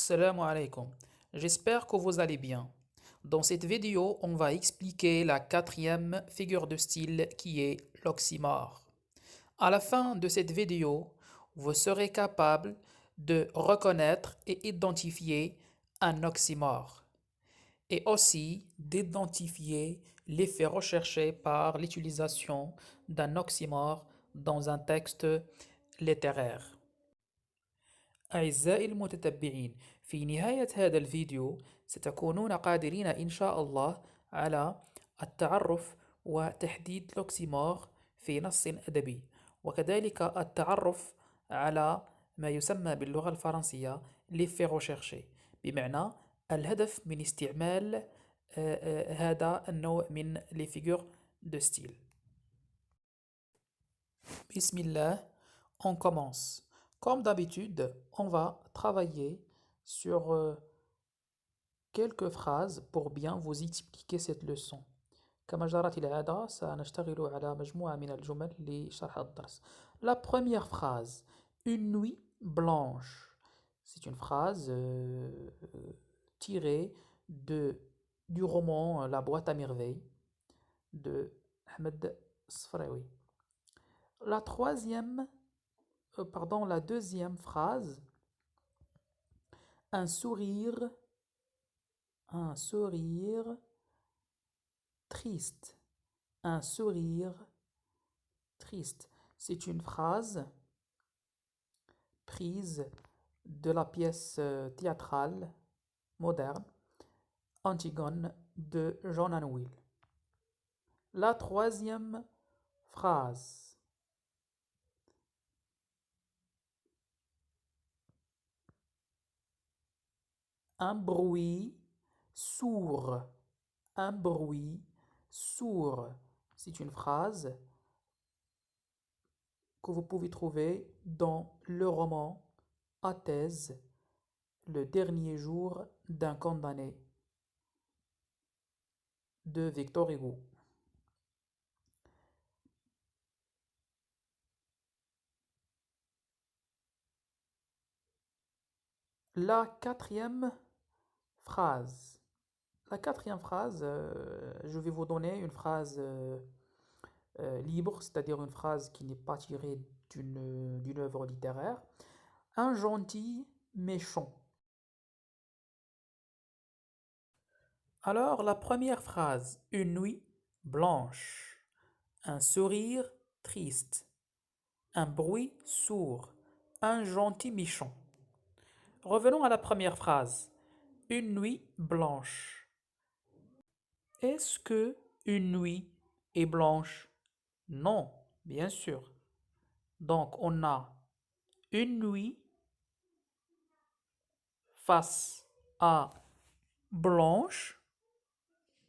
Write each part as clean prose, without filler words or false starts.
Salam alaikum. J'espère que vous allez bien. Dans cette vidéo, on va expliquer la quatrième figure de style qui est l'oxymore. À la fin de cette vidéo, vous serez capable de reconnaître et identifier un oxymore et aussi d'identifier l'effet recherché par l'utilisation d'un oxymore dans un texte littéraire. أعزائي المتتبعين، في نهاية هذا الفيديو ستكونون قادرين إن شاء الله على التعرف وتحديد لوكسيمور في نص أدبي، وكذلك التعرف على ما يسمى باللغة الفرنسية l'effet recherché، بمعنى الهدف من استعمال هذا النوع من les figures de style. Bismillah, on commence. Comme d'habitude, on va travailler sur quelques phrases pour bien vous expliquer cette leçon. كما جرت العادة سنشتغل على مجموعة من الجمل لشرح الدرس. La première phrase, une nuit blanche. C'est une phrase tirée du roman La boîte à merveilles de Ahmed Sfraoui. La deuxième phrase, un sourire triste, un sourire triste. C'est une phrase prise de la pièce théâtrale moderne Antigone de John Will. La troisième phrase, un bruit sourd, un bruit sourd. C'est une phrase que vous pouvez trouver dans le roman Athènes, le dernier jour d'un condamné de Victor Hugo. La quatrième phrase. Je vais vous donner une phrase libre, c'est-à-dire une phrase qui n'est pas tirée d'une œuvre littéraire. Un gentil méchant. Alors, la première phrase, une nuit blanche, un sourire triste, un bruit sourd, un gentil méchant. Revenons à la première phrase, une nuit blanche. Est-ce que une nuit est blanche? Non, bien sûr. Donc, on a une nuit face à blanche,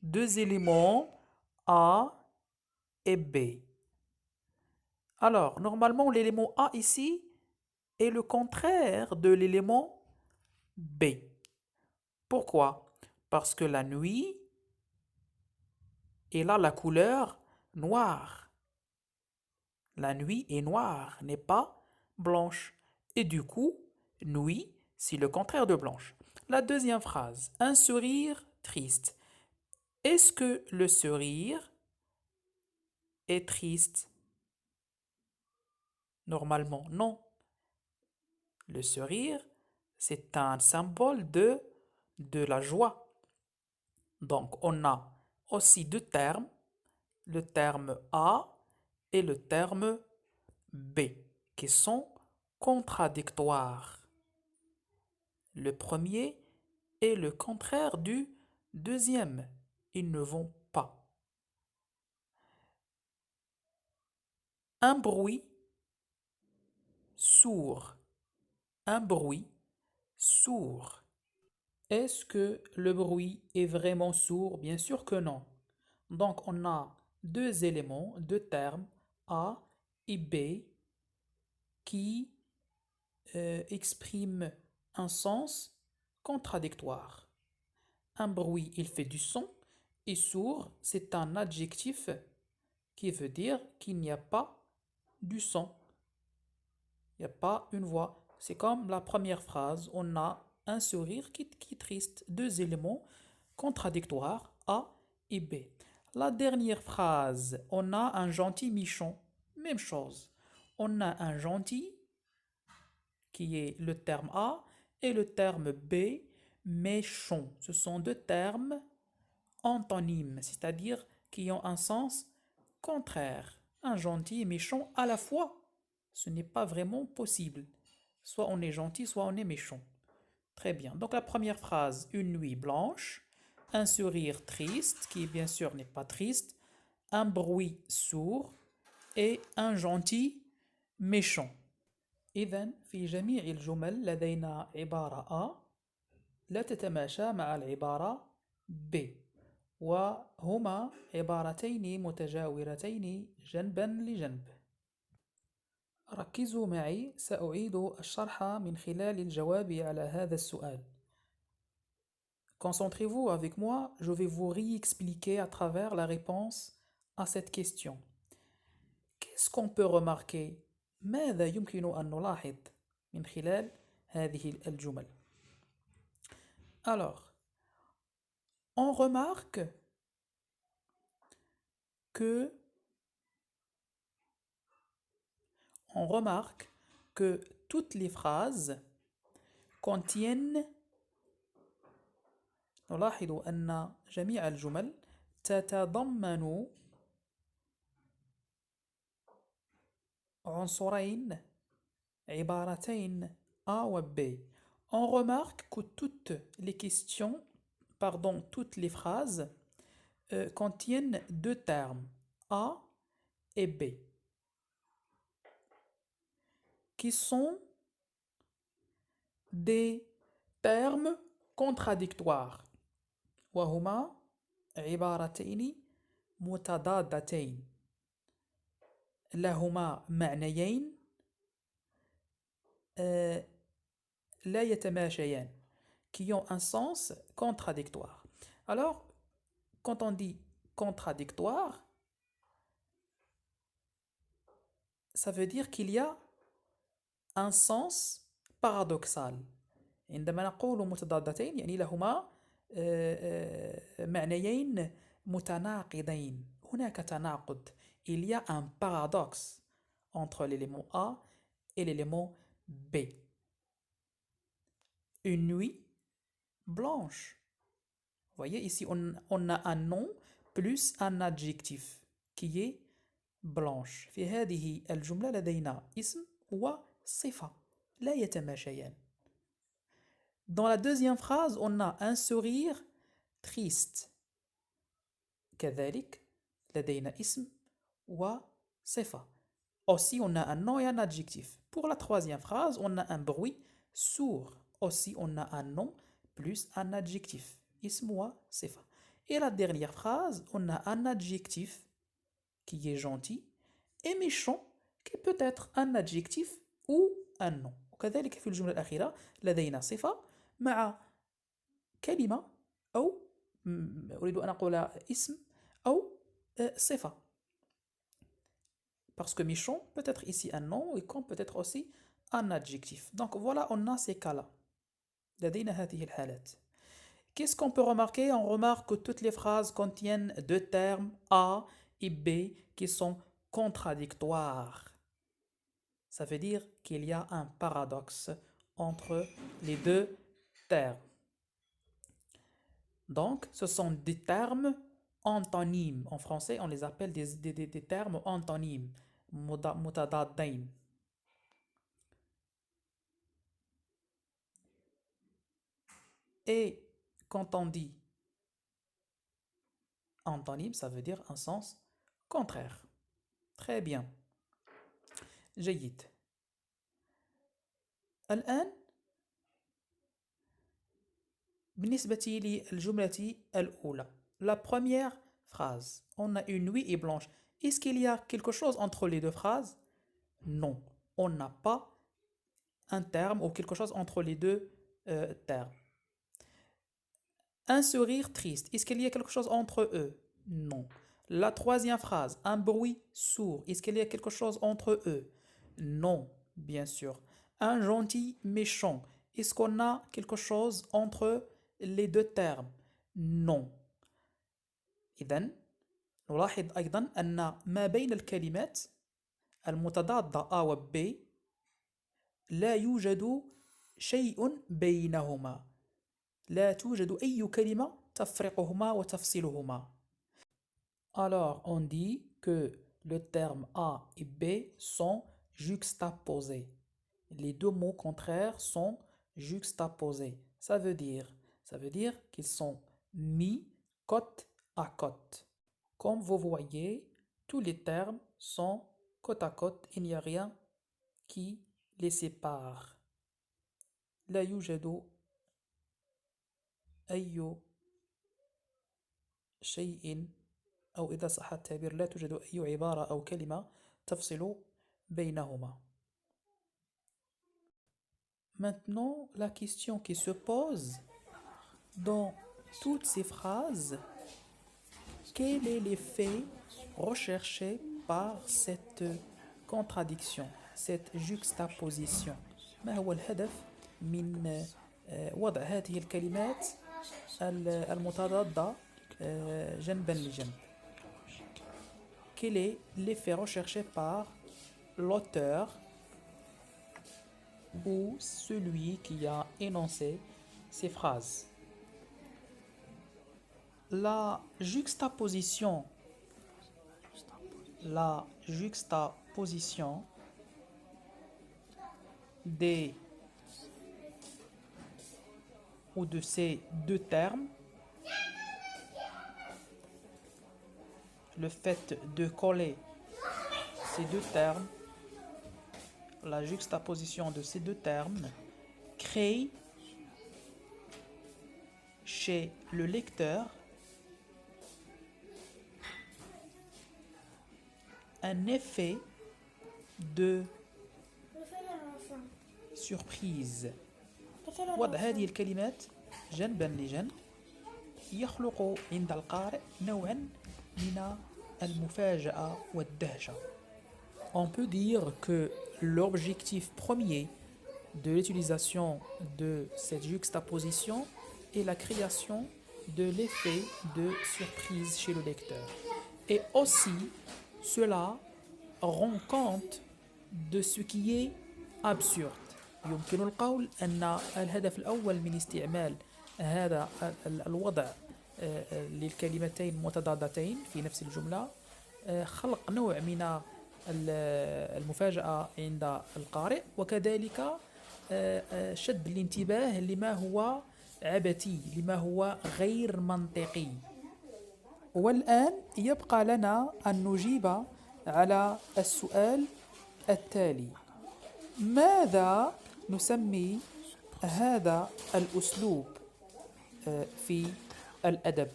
deux éléments A et B. Alors, normalement, l'élément A ici est le contraire de l'élément B. Pourquoi? Parce que la nuit est là la couleur noire. La nuit est noire, n'est pas blanche. Et du coup, nuit, c'est le contraire de blanche. La deuxième phrase, un sourire triste. Est-ce que le sourire est triste? Normalement, non. Le sourire, c'est un symbole de la joie. Donc, on a aussi deux termes, le terme A et le terme B, qui sont contradictoires. Le premier est le contraire du deuxième. Ils ne vont pas. Un bruit sourd. Un bruit sourd. Est-ce que le bruit est vraiment sourd? Bien sûr que non. Donc on a deux éléments, deux termes, A et B, qui expriment un sens contradictoire. Un bruit, il fait du son, et sourd, c'est un adjectif qui veut dire qu'il n'y a pas du son. Il n'y a pas une voix. C'est comme la première phrase, on a un sourire qui est triste. Deux éléments contradictoires, A et B. La dernière phrase, on a un gentil méchant. Même chose. On a un gentil qui est le terme A et le terme B, méchant. Ce sont deux termes antonymes, c'est-à-dire qui ont un sens contraire. Un gentil et méchant à la fois, ce n'est pas vraiment possible. Soit on est gentil, soit on est méchant. Très bien. Donc la première phrase, une nuit blanche, un sourire triste, qui bien sûr n'est pas triste, un bruit sourd et un gentil méchant. إذن في جميع الجمل لدينا عبارة A لا تتماشى مع العبارة B وهما عبارتين متجاورتين جنبا لجنب. ركزوا معي، سأعيد الشرح من خلال الجواب على هذا السؤال. Concentrez-vous avec moi, je vais vous réexpliquer à travers la réponse à cette question. Qu'est-ce qu'on peut remarquer؟ ماذا يمكن أن نلاحظ من خلال هذه الجمل؟ Alors, on remarque que toutes les phrases contiennent نلاحظ أن جميع الجمل تتضمن عنصرين عبارتين A و B. On remarque que toutes les questions, pardon, toutes les phrases contiennent deux termes, A et B, qui sont des termes contradictoires. وهما عبارتين متضادتين لهما معنيين لا يتماشيان, qui ont un sens contradictoire. Alors, quand on dit contradictoire, ça veut dire qu'il y a un sens paradoxal. عندما نقول متضادتين يعني لهما معنيين متناقضين. هناك تناقض. Il y a un paradoxe entre l'élément A et l'élément B. Une nuit blanche. Vous voyez, ici, on a un nom plus un adjectif qui est blanche. في هذه الجملة لدينا اسم وصفة لا يتماشيان. Dans la deuxième phrase, on a un sourire triste. كذلك لدينا اسم وصفة. Aussi, on a un nom et un adjectif. Pour la troisième phrase, on a un bruit sourd. Aussi, on a un nom plus un adjectif. اسم وصفة. Et la dernière phrase, on a un adjectif qui est gentil et méchant qui peut être un adjectif ou un nom. وكذلك في الجملة الأخيرة لدينا صفة مع كلمة أو أريد أن أقول اسم أو صفة. Parce que méchant peut être ici un nom et comme peut être aussi un adjectif. Donc voilà, on a ces cas-là. لدينا هذه الحالات. Qu'est-ce qu'on peut remarquer? On remarque que toutes les phrases contiennent deux termes A et B qui sont contradictoires. Ça veut dire qu'il y a un paradoxe entre les deux termes. Donc, ce sont des termes antonymes. En français, on les appelle des termes antonymes. متضادين. Et quand on dit antonyme, ça veut dire un sens contraire. Très bien. جيد. الآن بالنسبة للجملة الأولى. La première phrase. On a une nuit est blanche. Est-ce qu'il y a quelque chose entre les deux phrases? Non. On n'a pas un terme ou quelque chose entre les deux termes. Un sourire triste. Est-ce qu'il y a quelque chose entre eux? Non. La troisième phrase. Un bruit sourd. Est-ce qu'il y a quelque chose entre eux? Non, bien sûr. Un gentil méchant. Est-ce qu'on a quelque chose entre les deux termes? Non. إذن نلاحظ أيضا أن ما بين الكلمات المتضادة A و B لا يوجد شيء بينهما. لا توجد أي كلمة تفرقهما وتفصلهما. Alors on dit que le terme A et B sont juxtaposés. Les deux mots contraires sont juxtaposés. Ça veut dire qu'ils sont mis côte à côte. Comme vous voyez, tous les termes sont côte à côte. Il n'y a rien qui les sépare. لا يوجد أي شيء أو إذا صح التعبير لا توجد أي عبارة أو كلمة تفصل بينهما. Maintenant, la question qui se pose dans toutes ces phrases, quel est l'effet recherché par cette contradiction, cette juxtaposition? ما هو الهدف من وضع هذه الكلمات المتضادة جنبا لجنب؟ Quel est l'effet recherché par l'auteur ou celui qui a énoncé ces phrases? La juxtaposition des ou de ces deux termes, le fait de coller ces deux termes, la juxtaposition de ces deux termes crée chez le lecteur un effet de surprise. وضع هذه الكلمات جنبا لجنب يخلق عند القارئ نوعا من المفاجأة والدهشة. On peut dire que l'objectif premier de l'utilisation de cette juxtaposition est la création de l'effet de surprise chez le lecteur. Et aussi, cela rend compte de ce qui est absurde. يمكن القول أن الهدف الأول من استعمال هذا الوضع للكلمتين متضادتين في نفس الجملة خلق نوع من المفاجأة عند القارئ وكذلك شد الانتباه لما هو عبثي لما هو غير منطقي. والآن يبقى لنا أن نجيب على السؤال التالي: ماذا نسمي هذا الأسلوب في الأدب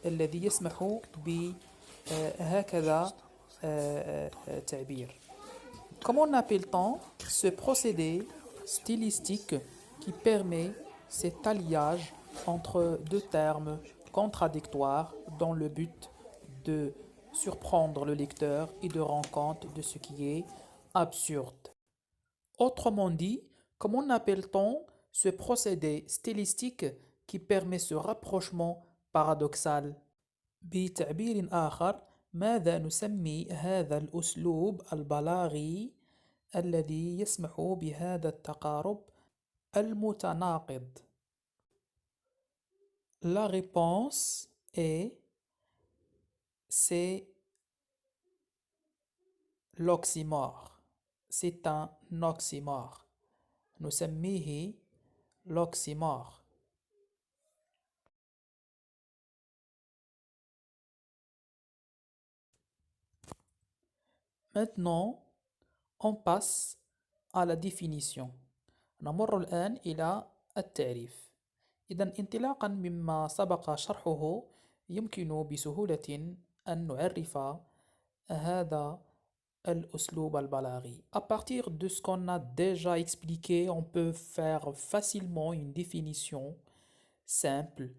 الذي يسمح بهكذا تعبير؟ Comment appelle-t-on ce procédé stylistique qui permet cet alliage entre deux termes contradictoires dans le but de surprendre le lecteur et de rendre compte de ce qui est absurde? Autrement dit, comment appelle-t-on ce procédé stylistique qui permet ce rapprochement paradoxal? بتعبير آخر، ماذا نسمي هذا الأسلوب البلاغي الذي يسمح بهذا التقارب المتناقض؟ La réponse est c'est l'oxymore. C'est un oxymore. نسميه l'oxymore. Maintenant, on passe à la définition. نمر الآن إلى التعريف. إذن انطلاقا مما سبق شرحه يمكن بسهولة أن نعرف هذا الأسلوب البلاغي. À partir de ce qu'on a déjà expliqué, on peut faire facilement une définition simple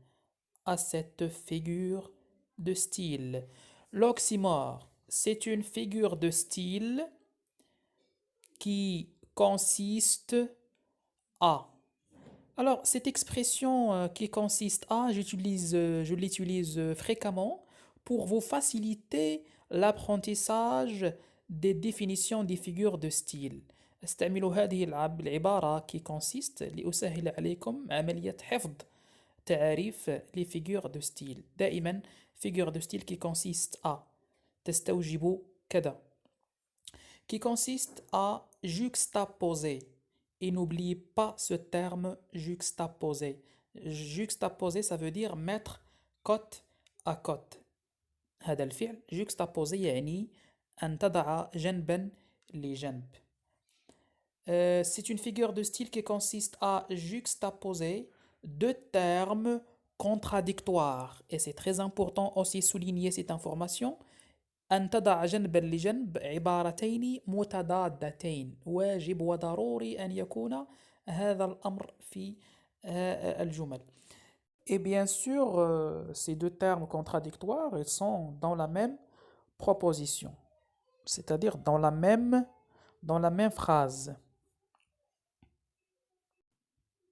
à cette figure de style. L'oxymore, c'est une figure de style qui consiste à Alors, cette expression qui consiste à, je l'utilise fréquemment pour vous faciliter l'apprentissage des définitions des figures de style. استعمل هذه العبارة qui consiste لأسهل عليكم عملية حفظ تعريف les figures de style. دائما figure de style qui consiste à تستوجب كذا qui consiste à juxtaposer. Et n'oubliez pas ce terme juxtaposer. Juxtaposer, ça veut dire mettre côte à côte. هذا الفعل juxtaposer يعني أن تضع جنبا لجنب. C'est une figure de style qui consiste à juxtaposer deux termes contradictoires. Et c'est très important aussi souligner cette information. أن تضع جنبا لجنب عبارتين متضادتين واجب وضروري أن يكون هذا الأمر في الجمل. Et bien sûr, ces deux termes contradictoires, ils sont dans la même proposition, c'est-à-dire dans la même phrase.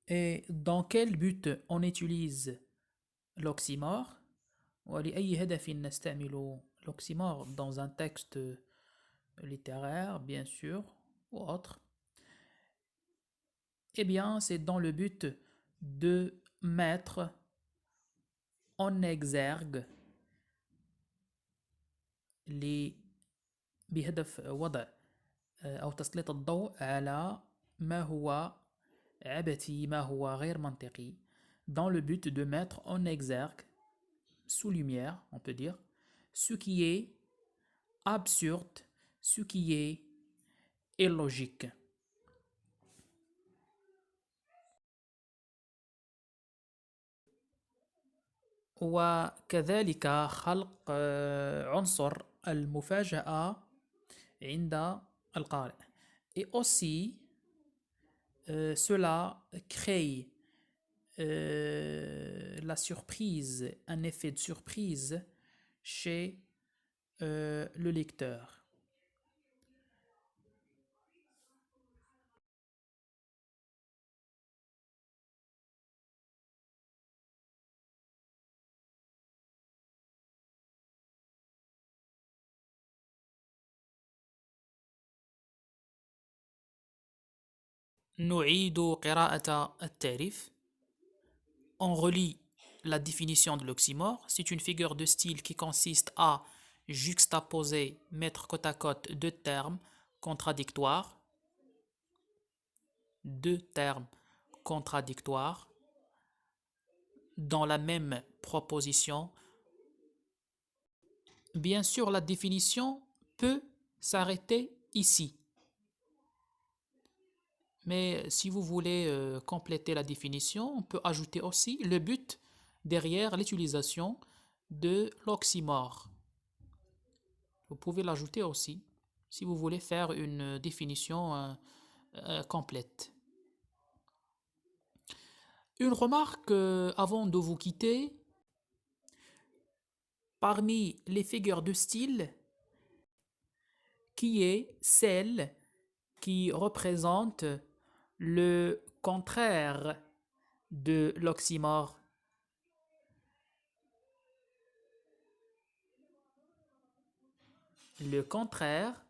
Et dans quel but on utilise l'oxymore? ولأي هدف نستعمل l'oxymore dans un texte littéraire, bien sûr, ou autre? Eh bien, c'est dans le but de mettre en exergue بهدف وضع أو تسليط الضوء على ما هو عبثي ما هو غير منطقي dans le but de mettre en exergue sous lumière, on peut dire, ce qui est absurde, ce qui est illogique. وكذلك خلق عنصر المفاجأة عند القارئ. Et aussi, cela crée la surprise, un effet de surprise chez le lecteur. نعيد قراءة التعريف. On relit la définition de l'oxymore. C'est une figure de style qui consiste à juxtaposer, mettre côte à côte deux termes contradictoires. Deux termes contradictoires dans la même proposition. Bien sûr, la définition peut s'arrêter ici. Mais si vous voulez compléter la définition, on peut ajouter aussi le but derrière l'utilisation de l'oxymore. Vous pouvez l'ajouter aussi si vous voulez faire une définition complète. Une remarque avant de vous quitter. Parmi les figures de style, qui est celle qui représente le contraire de l'oxymore? Le contraire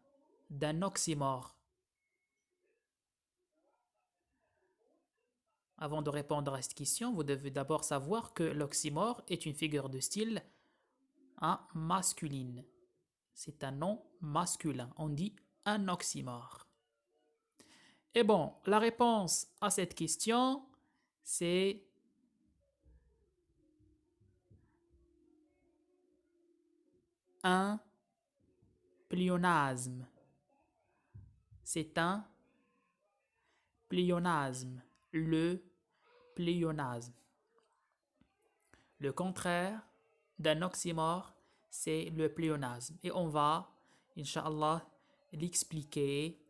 d'un oxymore. Avant de répondre à cette question, vous devez d'abord savoir que l'oxymore est une figure de style masculine. C'est un nom masculin. On dit un oxymore. Et bon, la réponse à cette question, c'est un pléonasme. C'est un pléonasme. Le pléonasme. Le contraire d'un oxymore, c'est le pléonasme. Et on va, Inch'Allah, l'expliquer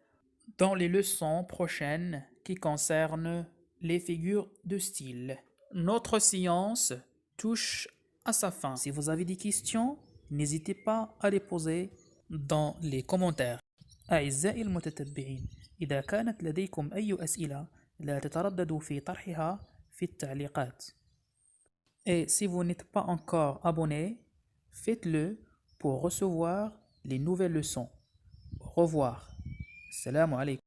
dans les leçons prochaines qui concernent les figures de style. Notre séance touche à sa fin. Si vous avez des questions, n'hésitez pas à les poser dans les commentaires. أعزائي المتتبعين، إذا كانت لديكم أي أسئلة لا تترددوا في طرحها في التعليقات. Et si vous n'êtes pas encore abonné, faites-le pour recevoir les nouvelles leçons. Au revoir. Salam alaikum.